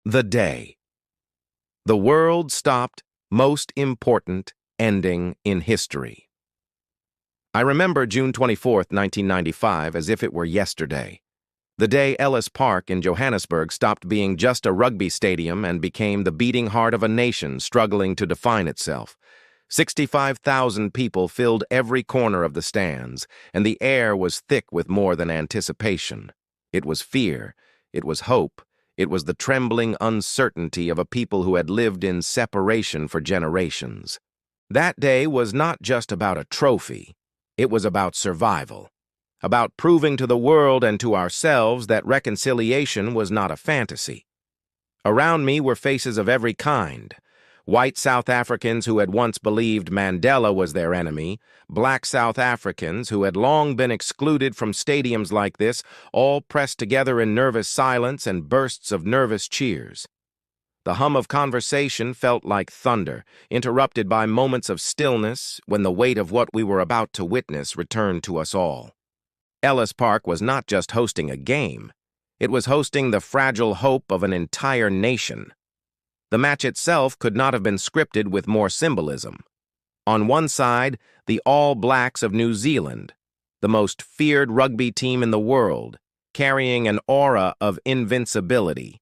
The day. The world stopped, most important ending in history. I remember June 24th, 1995, as if it were yesterday. The day Ellis Park in Johannesburg stopped being just a rugby stadium and became the beating heart of a nation struggling to define itself. 65,000 people filled every corner of the stands, and the air was thick with more than anticipation. It was fear, it was hope, it was the trembling uncertainty of a people who had lived in separation for generations. That day was not just about a trophy, it was about survival. About proving to the world and to ourselves that reconciliation was not a fantasy. Around me were faces of every kind. White South Africans who had once believed Mandela was their enemy, black South Africans who had long been excluded from stadiums like this, all pressed together in nervous silence and bursts of nervous cheers. The hum of conversation felt like thunder, interrupted by moments of stillness when the weight of what we were about to witness returned to us all. Ellis Park was not just hosting a game, it was hosting the fragile hope of an entire nation. The match itself could not have been scripted with more symbolism. On one side, the All Blacks of New Zealand, the most feared rugby team in the world, carrying an aura of invincibility.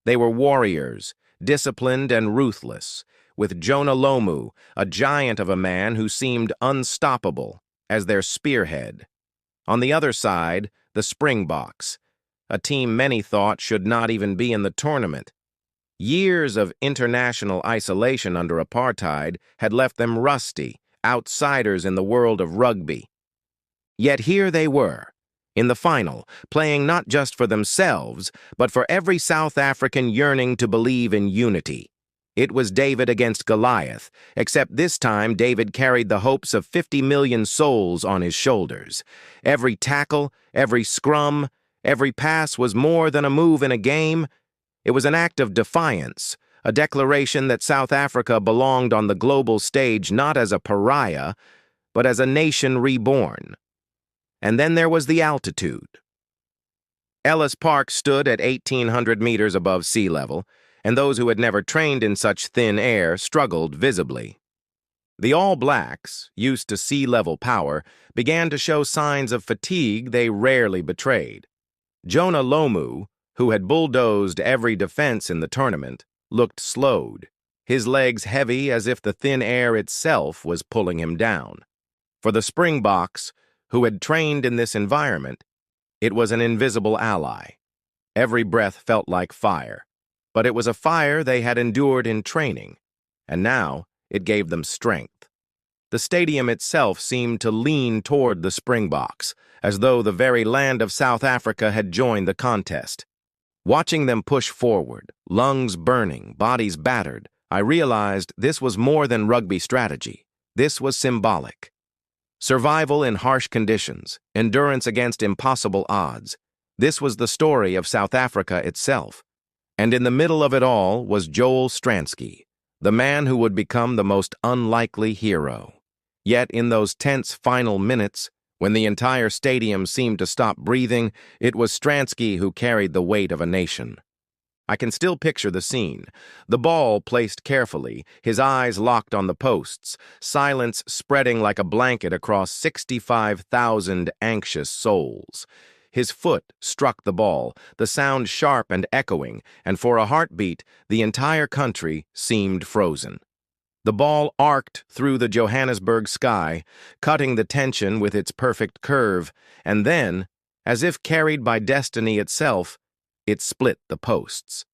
They were warriors, disciplined and ruthless, with Jonah Lomu, a giant of a man who seemed unstoppable, as their spearhead. On the other side, the Springboks, a team many thought should not even be in the tournament. Years of international isolation under apartheid had left them rusty, outsiders in the world of rugby. Yet here they were, in the final, playing not just for themselves, but for every South African yearning to believe in unity. It was David against Goliath, except this time David carried the hopes of 50 million souls on his shoulders. Every tackle, every scrum, every pass was more than a move in a game. It was an act of defiance, a declaration that South Africa belonged on the global stage not as a pariah, but as a nation reborn. And then there was the altitude. Ellis Park stood at 1,800 meters above sea level, and those who had never trained in such thin air struggled visibly. The All Blacks, used to sea-level power, began to show signs of fatigue they rarely betrayed. Jonah Lomu, who had bulldozed every defense in the tournament, looked slowed, his legs heavy as if the thin air itself was pulling him down. For the Springboks, who had trained in this environment, it was an invisible ally. Every breath felt like fire, but it was a fire they had endured in training, and now it gave them strength. The stadium itself seemed to lean toward the Springboks, as though the very land of South Africa had joined the contest. Watching them push forward, lungs burning, bodies battered, I realized this was more than rugby strategy. This was symbolic. Survival in harsh conditions, endurance against impossible odds. This was the story of South Africa itself. And in the middle of it all was Joel Stransky, the man who would become the most unlikely hero. Yet in those tense final minutes, when the entire stadium seemed to stop breathing, it was Stransky who carried the weight of a nation. I can still picture the scene. The ball placed carefully, his eyes locked on the posts, silence spreading like a blanket across 65,000 anxious souls. His foot struck the ball, the sound sharp and echoing, and for a heartbeat, the entire country seemed frozen. The ball arced through the Johannesburg sky, cutting the tension with its perfect curve, and then, as if carried by destiny itself, it split the posts.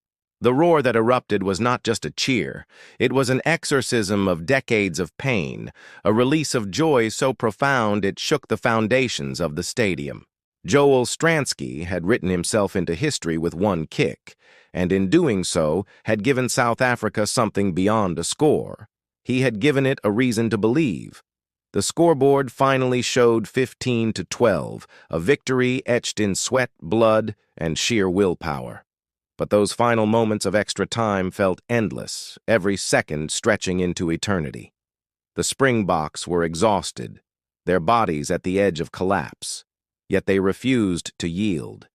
The roar that erupted was not just a cheer. It was an exorcism of decades of pain, a release of joy so profound it shook the foundations of the stadium. Joel Stransky had written himself into history with one kick, and in doing so had given South Africa something beyond a score. He had given it a reason to believe. The scoreboard finally showed 15-12, a victory etched in sweat, blood, and sheer willpower. But those final moments of extra time felt endless, every second stretching into eternity. The Springboks were exhausted, their bodies at the edge of collapse, yet they refused to yield.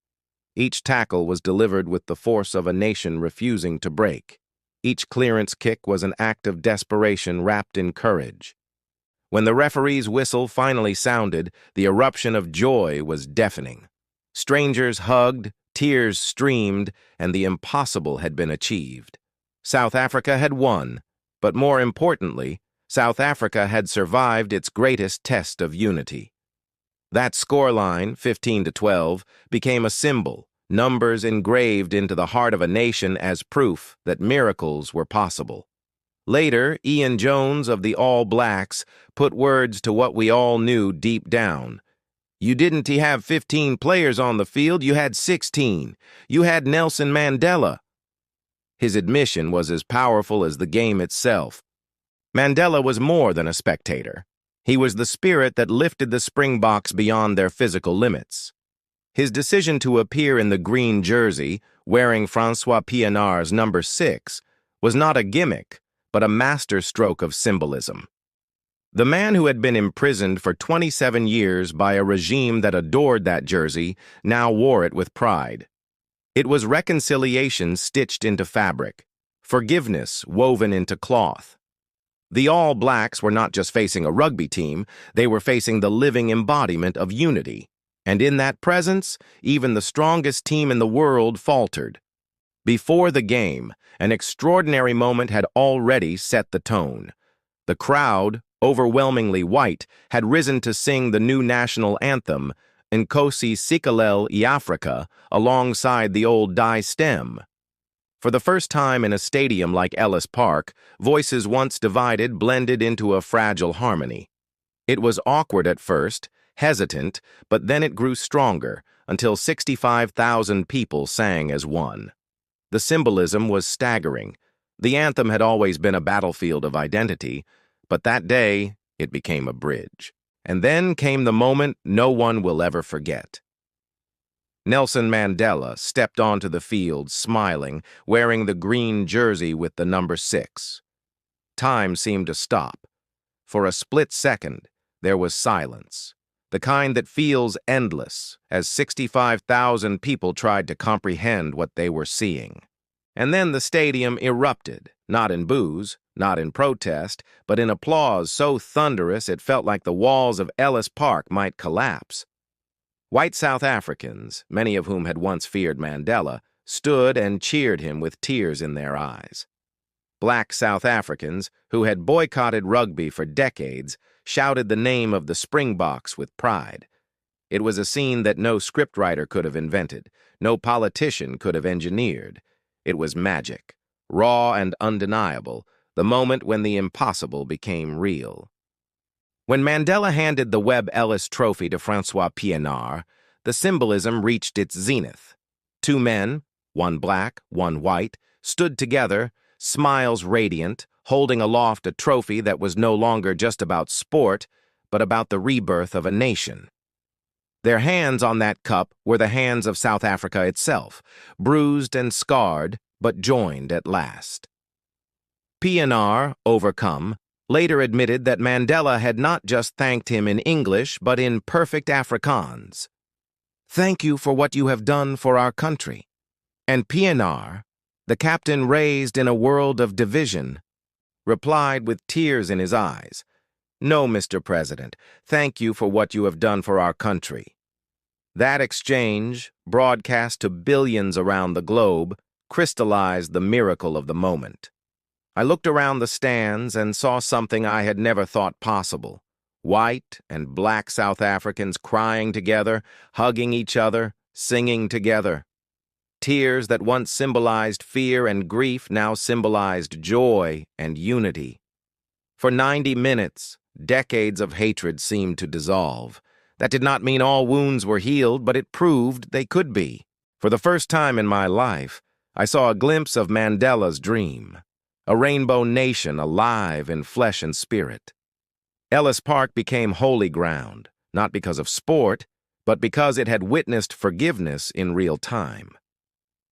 Each tackle was delivered with the force of a nation refusing to break. Each clearance kick was an act of desperation wrapped in courage. When the referee's whistle finally sounded, the eruption of joy was deafening. Strangers hugged, tears streamed, and the impossible had been achieved. South Africa had won, but more importantly, South Africa had survived its greatest test of unity. That scoreline, 15-12, became a symbol, numbers engraved into the heart of a nation as proof that miracles were possible. Later, Ian Jones of the All Blacks put words to what we all knew deep down. You didn't have 15 players on the field, you had 16. You had Nelson Mandela. His admission was as powerful as the game itself. Mandela was more than a spectator. He was the spirit that lifted the Springboks beyond their physical limits. His decision to appear in the green jersey, wearing François Pienaar's number 6, was not a gimmick, but a masterstroke of symbolism. The man who had been imprisoned for 27 years by a regime that adored that jersey now wore it with pride. It was reconciliation stitched into fabric, forgiveness woven into cloth. The All Blacks were not just facing a rugby team, they were facing the living embodiment of unity. And in that presence, even the strongest team in the world faltered. Before the game, an extraordinary moment had already set the tone. The crowd, overwhelmingly white, had risen to sing the new national anthem, Nkosi Sikelel' iAfrika, alongside the old die stem. For the first time in a stadium like Ellis Park, voices once divided blended into a fragile harmony. It was awkward at first, hesitant, but then it grew stronger, until 65,000 people sang as one. The symbolism was staggering. The anthem had always been a battlefield of identity, but that day it became a bridge. And then came the moment no one will ever forget. Nelson Mandela stepped onto the field, smiling, wearing the green jersey with the number 6. Time seemed to stop. For a split second, there was silence, the kind that feels endless, as 65,000 people tried to comprehend what they were seeing. And then the stadium erupted, not in boos, not in protest, but in applause so thunderous it felt like the walls of Ellis Park might collapse. White South Africans, many of whom had once feared Mandela, stood and cheered him with tears in their eyes. Black South Africans, who had boycotted rugby for decades, shouted the name of the Springboks with pride. It was a scene that no scriptwriter could have invented, no politician could have engineered. It was magic, raw and undeniable, the moment when the impossible became real. When Mandela handed the Webb Ellis trophy to François Pienaar, the symbolism reached its zenith. Two men, one black, one white, stood together, smiles radiant, holding aloft a trophy that was no longer just about sport, but about the rebirth of a nation. Their hands on that cup were the hands of South Africa itself, bruised and scarred, but joined at last. Pienaar, overcome, later admitted that Mandela had not just thanked him in English, but in perfect Afrikaans. "Thank you for what you have done for our country." And Pienaar, the captain raised in a world of division, replied with tears in his eyes, "No, Mr. President, thank you for what you have done for our country." That exchange, broadcast to billions around the globe, crystallized the miracle of the moment. I looked around the stands and saw something I had never thought possible. White and black South Africans crying together, hugging each other, singing together. Tears that once symbolized fear and grief now symbolized joy and unity. For 90 minutes, decades of hatred seemed to dissolve. That did not mean all wounds were healed, but it proved they could be. For the first time in my life, I saw a glimpse of Mandela's dream. A rainbow nation alive in flesh and spirit. Ellis Park became holy ground, not because of sport, but because it had witnessed forgiveness in real time.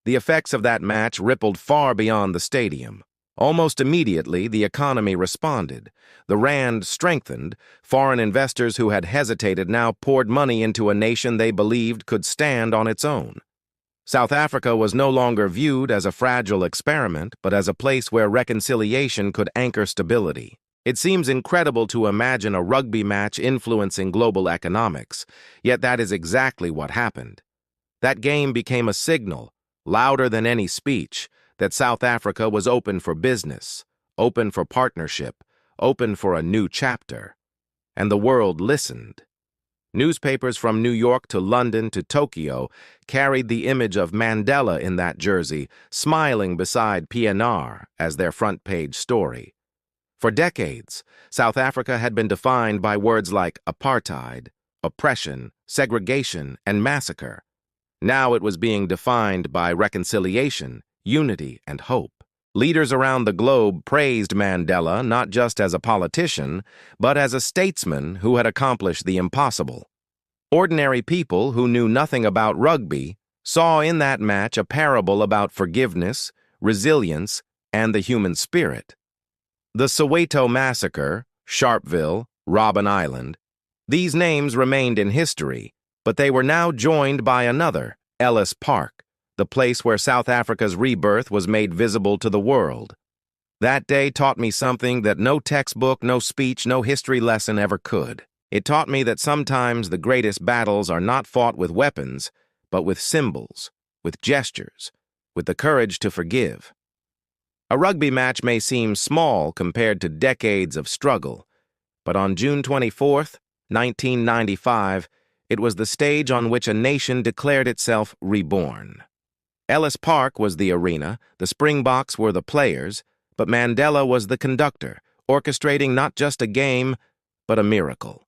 The effects of that match rippled far beyond the stadium. Almost immediately, the economy responded. The rand strengthened. Foreign investors who had hesitated now poured money into a nation they believed could stand on its own. South Africa was no longer viewed as a fragile experiment, but as a place where reconciliation could anchor stability. It seems incredible to imagine a rugby match influencing global economics, yet that is exactly what happened. That game became a signal, louder than any speech, that South Africa was open for business, open for partnership, open for a new chapter. And the world listened. Newspapers from New York to London to Tokyo carried the image of Mandela in that jersey, smiling beside Pienaar as their front-page story. For decades, South Africa had been defined by words like apartheid, oppression, segregation, and massacre. Now it was being defined by reconciliation, unity, and hope. Leaders around the globe praised Mandela not just as a politician, but as a statesman who had accomplished the impossible. Ordinary people who knew nothing about rugby saw in that match a parable about forgiveness, resilience, and the human spirit. The Soweto Massacre, Sharpeville, Robben Island, these names remained in history, but they were now joined by another, Ellis Park, the place where South Africa's rebirth was made visible to the world. That day taught me something that no textbook, no speech, no history lesson ever could. It taught me that sometimes the greatest battles are not fought with weapons, but with symbols, with gestures, with the courage to forgive. A rugby match may seem small compared to decades of struggle, but on June 24, 1995, it was the stage on which a nation declared itself reborn. Ellis Park was the arena, the Springboks were the players, but Mandela was the conductor, orchestrating not just a game, but a miracle.